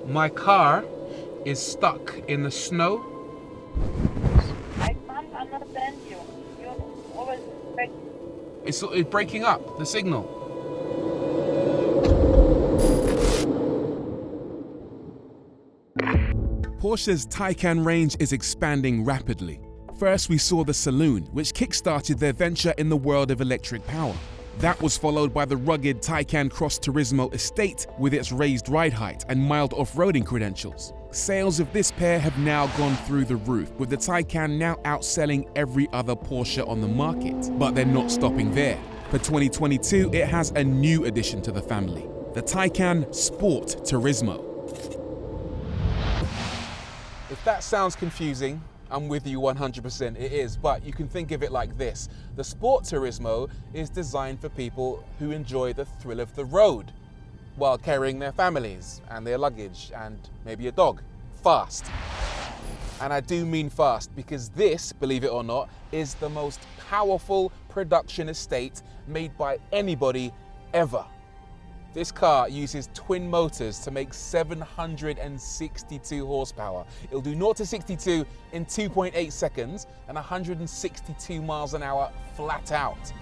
My car is stuck in the snow. I can't understand you. You're always back. It's breaking up, the signal. Porsche's Taycan range is expanding rapidly. First, we saw the Saloon, which kick-started their venture in the world of electric power. That was followed by the rugged Taycan Cross Turismo Estate with its raised ride height and mild off-roading credentials. Sales of this pair have now gone through the roof, with the Taycan now outselling every other Porsche on the market. But they're not stopping there. For 2022, it has a new addition to the family, the Taycan Sport Turismo. If that sounds confusing, I'm with you 100%, it is, but you can think of it like this. The Sport Turismo is designed for people who enjoy the thrill of the road while carrying their families and their luggage and maybe a dog, fast. And I do mean fast, because this, believe it or not, is the most powerful production estate made by anybody ever. This car uses twin motors to make 762 horsepower. It'll do 0 to 62 in 2.8 seconds and 162 miles an hour flat out.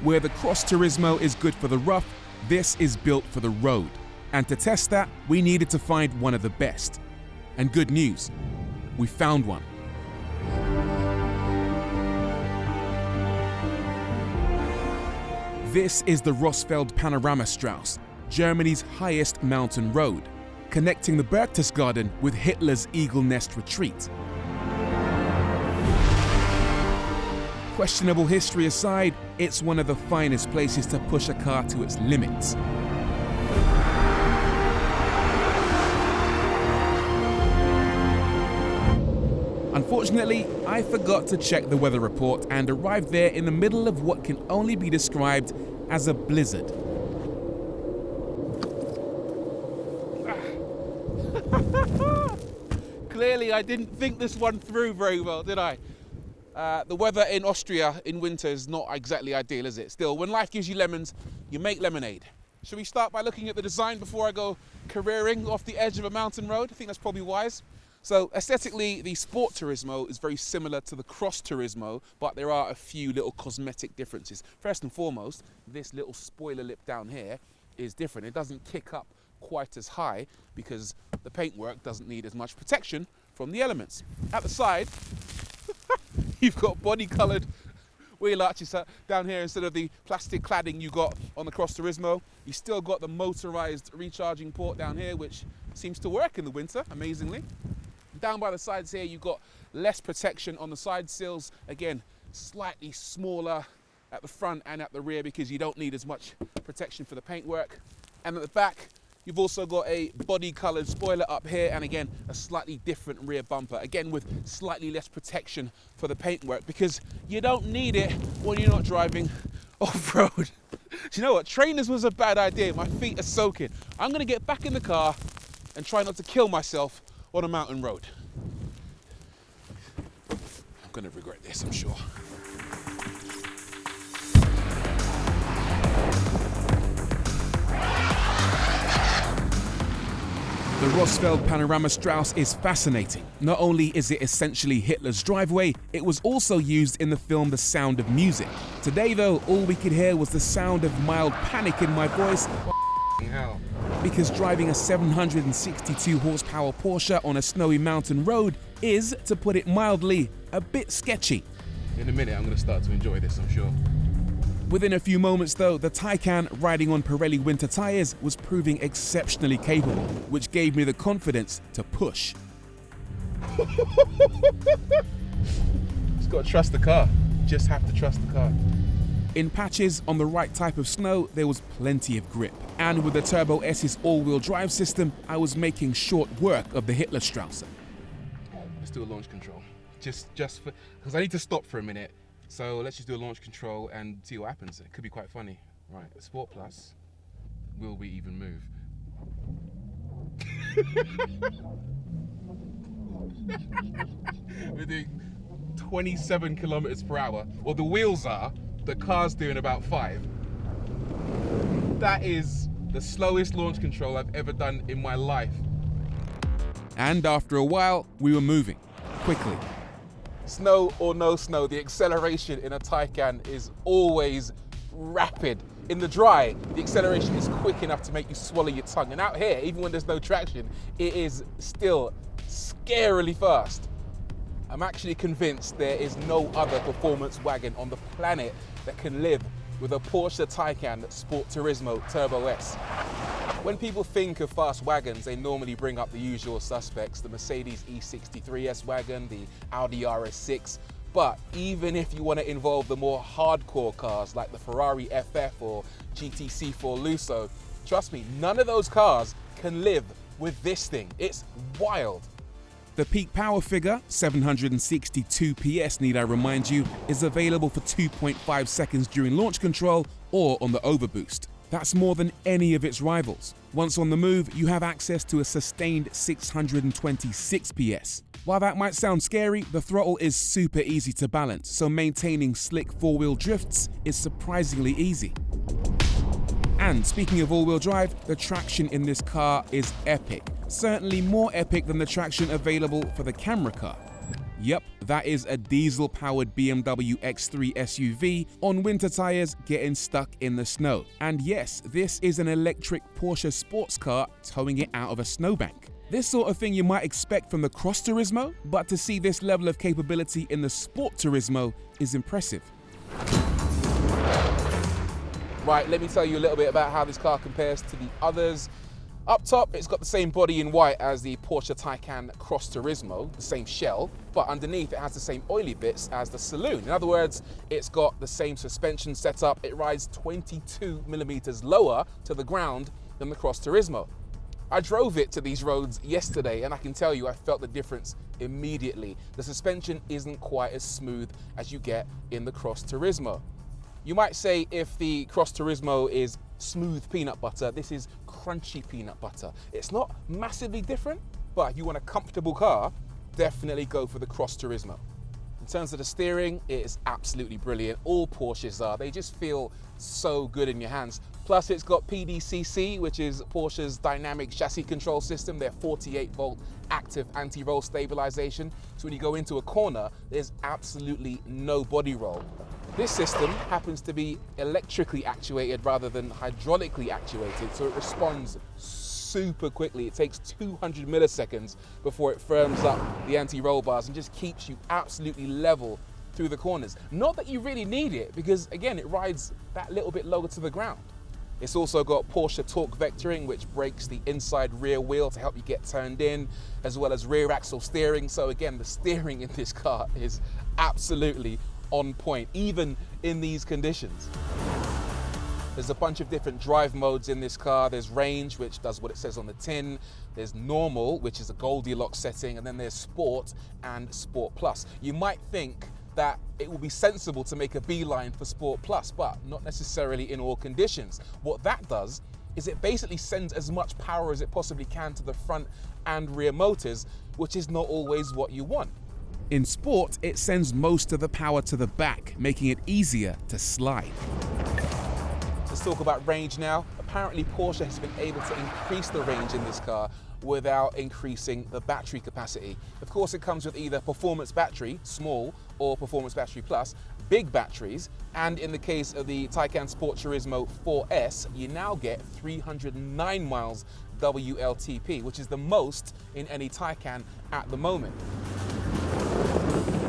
Where the Cross Turismo is good for the rough, this is built for the road. And to test that, we needed to find one of the best. And good news, we found one. This is the Rossfeld Panoramastraße, Germany's highest mountain road, connecting the Berchtesgaden with Hitler's Eagle Nest retreat. Questionable history aside, it's one of the finest places to push a car to its limits. Unfortunately, I forgot to check the weather report and arrived there in the middle of what can only be described as a blizzard. Clearly, I didn't think this one through very well, did I? The weather in Austria in winter is not exactly ideal, is it? Still, when life gives you lemons, you make lemonade. Should we start by looking at the design before I go careering off the edge of a mountain road? I think that's probably wise. So aesthetically, the Sport Turismo is very similar to the Cross Turismo, but there are a few little cosmetic differences. First and foremost, this little spoiler lip down here is different. It doesn't kick up quite as high because the paintwork doesn't need as much protection from the elements. At the side, you've got body-coloured wheel arches down here instead of the plastic cladding you got on the Cross Turismo. You still got the motorised recharging port down here, which seems to work in the winter, amazingly. Down by the sides here, you've got less protection on the side sills. Again, slightly smaller at the front and at the rear because you don't need as much protection for the paintwork. And at the back, you've also got a body-coloured spoiler up here, and again, a slightly different rear bumper, again with slightly less protection for the paintwork because you don't need it when you're not driving off-road. Do you know what? Trainers was a bad idea. My feet are soaking. I'm going to get back in the car and try not to kill myself on a mountain road. I'm going to regret this, I'm sure. The Rossfeld Panoramastraße is fascinating. Not only is it essentially Hitler's driveway, it was also used in the film The Sound of Music. Today though, all we could hear was the sound of mild panic in my voice. Hell. Because driving a 762 horsepower Porsche on a snowy mountain road is, to put it mildly, a bit sketchy. In a minute, I'm going to start to enjoy this, I'm sure. Within a few moments though, the Taycan riding on Pirelli winter tyres was proving exceptionally capable, which gave me the confidence to push. Just got to trust the car. Just have to trust the car. In patches on the right type of snow, there was plenty of grip. And with the Turbo S's all-wheel drive system, I was making short work of the Hitlerstraße. Let's do a launch control. Just for, because I need to stop for a minute. So let's just do a launch control and see what happens. It could be quite funny. Right, Sport Plus. Will we even move? We're doing 27 kilometers per hour. Well, the wheels are. The car's doing about 5. That is The slowest launch control I've ever done in my life. And after a while, we were moving quickly. Snow or no snow, the acceleration in a Taycan is always rapid. In the dry, the acceleration is quick enough to make you swallow your tongue. And out here, even when there's no traction, it is still scarily fast. I'm actually convinced there is no other performance wagon on the planet that can live with a Porsche Taycan Sport Turismo Turbo S. When people think of fast wagons, they normally bring up the usual suspects, the Mercedes E63 S-Wagon, the Audi RS6, but even if you want to involve the more hardcore cars like the Ferrari FF or GTC4 Lusso, trust me, none of those cars can live with this thing. It's wild. The peak power figure, 762 PS need I remind you, is available for 2.5 seconds during launch control or on the overboost. That's more than any of its rivals. Once on the move, you have access to a sustained 626 PS. While that might sound scary, the throttle is super easy to balance, so maintaining slick four-wheel drifts is surprisingly easy. And speaking of all-wheel drive, the traction in this car is epic. Certainly more epic than the traction available for the camera car. Yep, that is a diesel-powered BMW X3 SUV on winter tires getting stuck in the snow. And yes, this is an electric Porsche sports car towing it out of a snowbank. This sort of thing you might expect from the Cross Turismo, but to see this level of capability in the Sport Turismo is impressive. Right, let me tell you a little bit about how this car compares to the others. Up top, it's got the same body in white as the Porsche Taycan Cross Turismo, the same shell, but underneath it has the same oily bits as the saloon. In other words, it's got the same suspension setup. It rides 22 millimeters lower to the ground than the Cross Turismo. I drove it to these roads yesterday and I can tell you I felt the difference immediately. The suspension isn't quite as smooth as you get in the Cross Turismo. You might say if the Cross Turismo is smooth peanut butter, this is crunchy peanut butter. It's not massively different, but if you want a comfortable car, definitely go for the Cross Turismo. In terms of the steering, it is absolutely brilliant. All Porsches are. They just feel so good in your hands. Plus it's got PDCC, which is Porsche's dynamic chassis control system, their 48-volt active anti-roll stabilization. So when you go into a corner, there's absolutely no body roll. This system happens to be electrically actuated rather than hydraulically actuated, so it responds super quickly. It takes 200 milliseconds before it firms up the anti-roll bars and just keeps you absolutely level through the corners. Not that you really need it, because again, it rides that little bit lower to the ground. It's also got Porsche torque vectoring, which brakes the inside rear wheel to help you get turned in, as well as rear axle steering. So again, the steering in this car is absolutely on point, even in these conditions. There's a bunch of different drive modes in this car. There's range, which does what it says on the tin. There's normal, which is a Goldilocks setting, and then there's sport and sport plus. You might think that it will be sensible to make a beeline for sport plus, but not necessarily in all conditions. What that does is it basically sends as much power as it possibly can to the front and rear motors, which is not always what you want. In sport, it sends most of the power to the back, making it easier to slide. Let's talk about range now. Apparently Porsche has been able to increase the range in this car without increasing the battery capacity. Of course, it comes with either performance battery, small, or performance battery plus, big batteries, and in the case of the Taycan Sport Turismo 4S, you now get 309 miles WLTP, which is the most in any Taycan at the moment.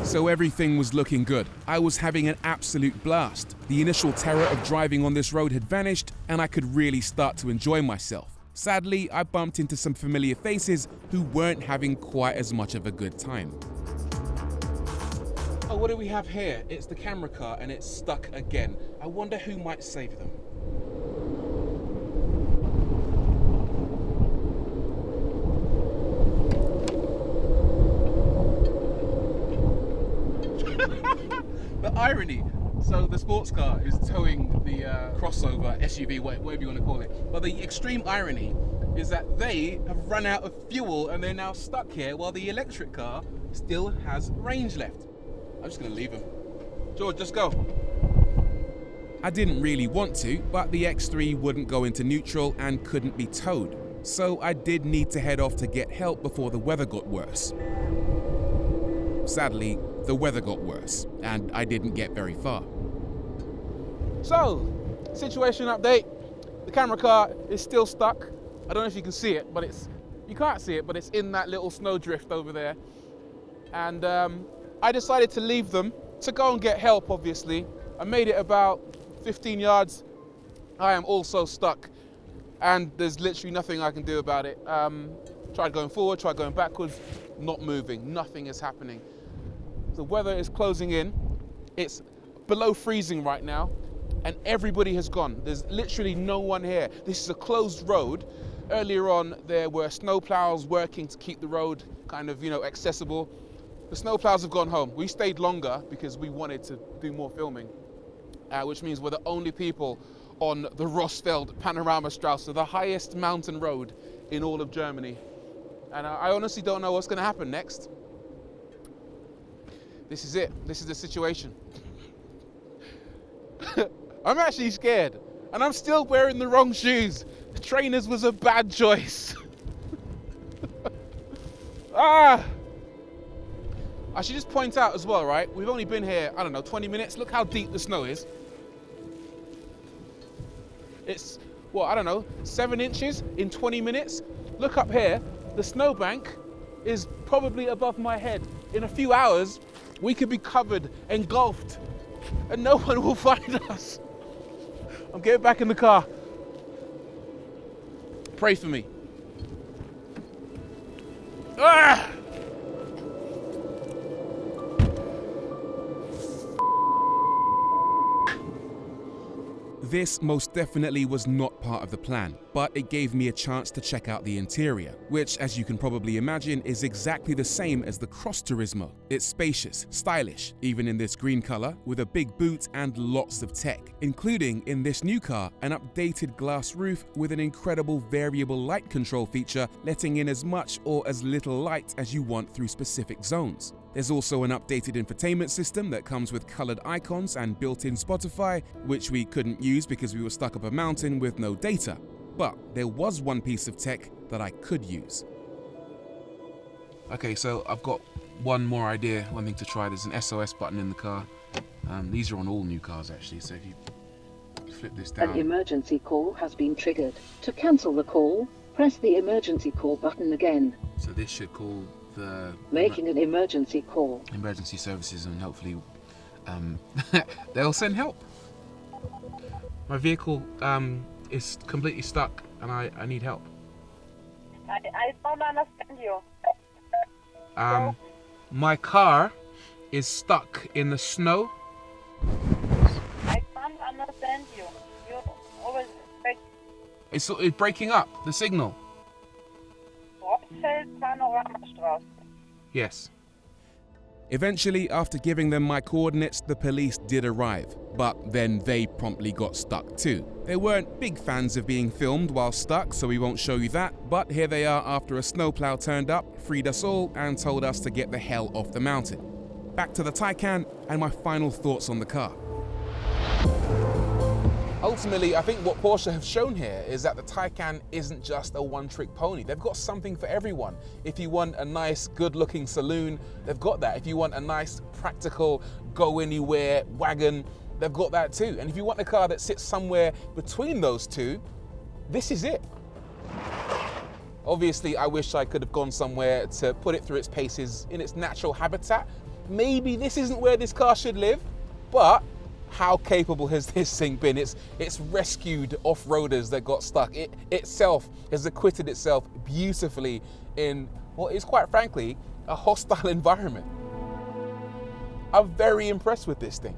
So everything was looking good. I was having an absolute blast. The initial terror of driving on this road had vanished, and I could really start to enjoy myself. Sadly, I bumped into some familiar faces who weren't having quite as much of a good time. Oh, what do we have here? It's the camera car and it's stuck again. I wonder who might save them. The irony. So the sports car is towing the crossover, SUV, whatever you want to call it. But the extreme irony is that they have run out of fuel and they're now stuck here while the electric car still has range left. I'm just going to leave him. George, just go. I didn't really want to, but the X3 wouldn't go into neutral and couldn't be towed. So I did need to head off to get help before the weather got worse. Sadly, the weather got worse, and I didn't get very far. So, situation update. The camera car is still stuck. I don't know if you can see it, but you can't see it, but it's in that little snowdrift over there. And I decided to leave them to go and get help, obviously. I made it about 15 yards. I am also stuck, and there's literally nothing I can do about it. Tried going forward, tried going backwards, not moving, nothing is happening. The weather is closing in. It's below freezing right now, and everybody has gone. There's literally no one here. This is a closed road. Earlier on, there were snowplows working to keep the road kind of, accessible. The snowplows have gone home. We stayed longer because we wanted to do more filming, which means we're the only people on the Rossfeld Panoramastraße, the highest mountain road in all of Germany. And I honestly don't know what's going to happen next. This is it. This is the situation. I'm actually scared, and I'm still wearing the wrong shoes. The trainers was a bad choice. I should just point out as well, right? We've only been here, 20 minutes. Look how deep the snow is. It's, 7 inches in 20 minutes. Look up here. The snowbank is probably above my head. In a few hours, we could be covered, engulfed, and no one will find us. I'm getting back in the car. Pray for me. Ah! This most definitely was not part of the plan, but it gave me a chance to check out the interior, which, as you can probably imagine, is exactly the same as the Cross Turismo. It's spacious, stylish, even in this green color, with a big boot and lots of tech, including in this new car, an updated glass roof with an incredible variable light control feature, letting in as much or as little light as you want through specific zones. There's also an updated infotainment system that comes with colored icons and built-in Spotify, which we couldn't use because we were stuck up a mountain with no data. But there was one piece of tech that I could use. Okay, so I've got one more idea, one thing to try. There's an SOS button in the car. These are on all new cars actually, so if you flip this down. An emergency call has been triggered. To cancel the call, press the emergency call button again. So this should call the Making an emergency call. emergency services, and hopefully they'll send help. My vehicle is completely stuck and I need help. I don't understand you. My car is stuck in the snow. I can't understand you. You always expect It's breaking up, the signal. Rossfeld Panoramastraße. Yes. Eventually, after giving them my coordinates, the police did arrive, but then they promptly got stuck too. They weren't big fans of being filmed while stuck, so we won't show you that, but here they are after a snowplow turned up, freed us all, and told us to get the hell off the mountain. Back to the Taycan and my final thoughts on the car. Ultimately, I think what Porsche have shown here is that the Taycan isn't just a one-trick pony. They've got something for everyone. If you want a nice, good-looking saloon, they've got that. If you want a nice, practical, go-anywhere wagon, they've got that too. And if you want a car that sits somewhere between those two, this is it. Obviously, I wish I could have gone somewhere to put it through its paces in its natural habitat. Maybe this isn't where this car should live, but how capable has this thing been? It's rescued off-roaders that got stuck. It itself has acquitted itself beautifully in what is, quite frankly, a hostile environment. I'm very impressed with this thing.